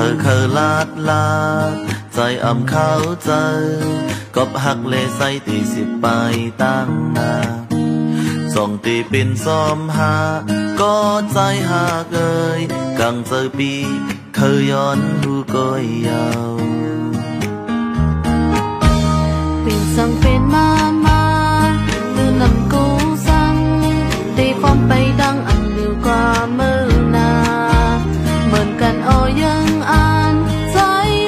อเคยลาดใจอ่ำเข้าใจกบหักเลใส่ตีสิบไปตั้งนาส่งตีปินซ้อมหาก็ใจหาเกยกังเจอปีเคยย้อนหูก้อยยาวเป็นสังเป็นมาคือนำกูสั่งตีฟอมไปดังอันเดียวกว่าเมื่อนาเหมือนกันอ้อยังอ่านใจ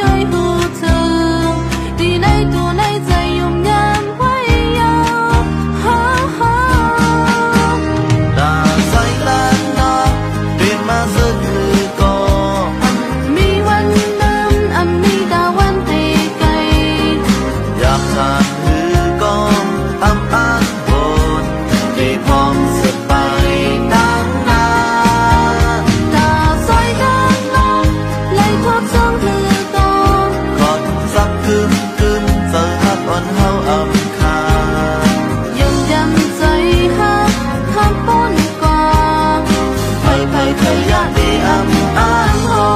อ้อยหูเธอดีในตัวในใจยุ่มยามไว้ยาวฮ่าฮ่าตาใสลานนอกเปลี่ยนมาซึ่งมือก่อมีวันเดิมอันมีดาวันตีไกลอยากทานมือก่ออ้ำอ้างบนที่พร้อมสุดไปตั้งนาตาซอยดังลงไล่ทอดช่องคือก่อกอดสักกึมเจอหักอ่อนเฮาอ่ำคายังยันใจหักข้ามป้นกว่าไปเคยอยากได้อ่ำอ้างหอ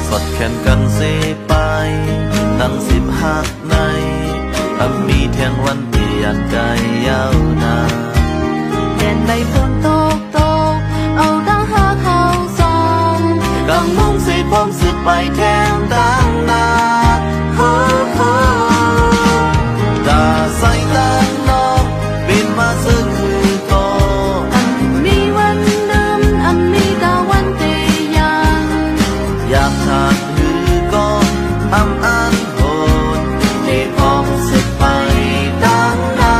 สดแขนกันเสไปตั้งสิบหักในมีเที่ยงวันเปลี่ยนใจยาวนานแดนใบฝนตกเอาดังหักเขาส่องกังมุ่งสีพมสิไปแทงตั้งนาตาใสตานอกบินมาซึ่งมือก่อมีวันเดิมอันมีดาวันเตยังอยากทานมือก่ออ้ำอ้านโหดที่พร้อมสิไปตั้งนา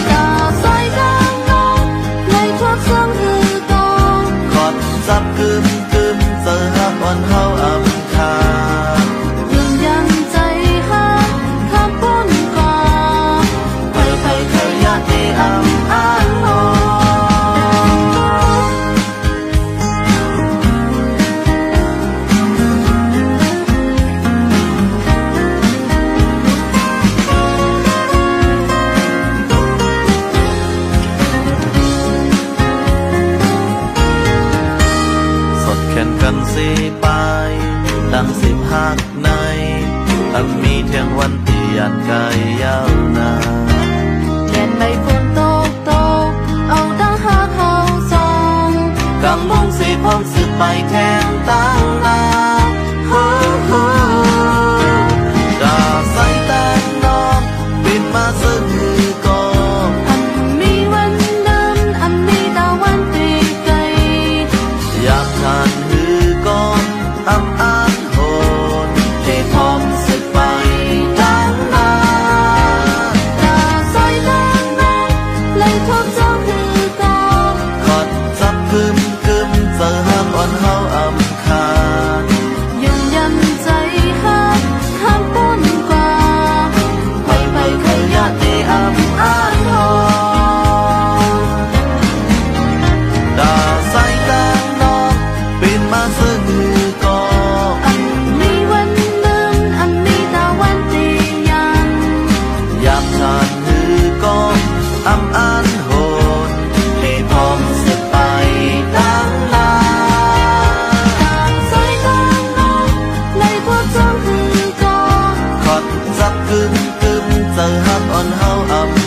ตาซอยดังลงไล่ทอดช่องคือก่อขอดจับกึมเจอหักอ่อนเฮาอ่ำคายืนยันใจหักข้ามป้นกว่าไปเคยอยากได้อ่ำอ้างหอแข่งกันสิไปตั้งสิบหักในมีเที่ยงวันเปลี่ยนกายยาวนานแดนใบฝนตกเอาดังหักเขาส่องกังมุ่งสีพมสิไปแทงตั้งนาดาใสตานอกบินมาซึ่งมือก่อมีวันเดิมอันมีดาวันตีไกลอยากทานมือก่ออ้ำอ้านโหดที่พร้อมสิไปตั้งนาตาซอยดังลงไล่ทอดช่องคือก่อขอดจับกึมเจอหักอ่อนเฮาอ่ำคายืนยันใจหักข้ามป้นกว่าไปเคยอยากได้อ่ำอ้างหอดาใสตานอกบินมาซึ่งมือก่อมีวันเดิมอันมีดาวันตียังอยากทานมือก่ออ้ำอ้านโหดที่พร้อมสิไปตั้งนาตาซอยดังลงไล่ทอดช่องคือก่อขอดจับกึมเจอหักอ่อนเฮาอ่ำ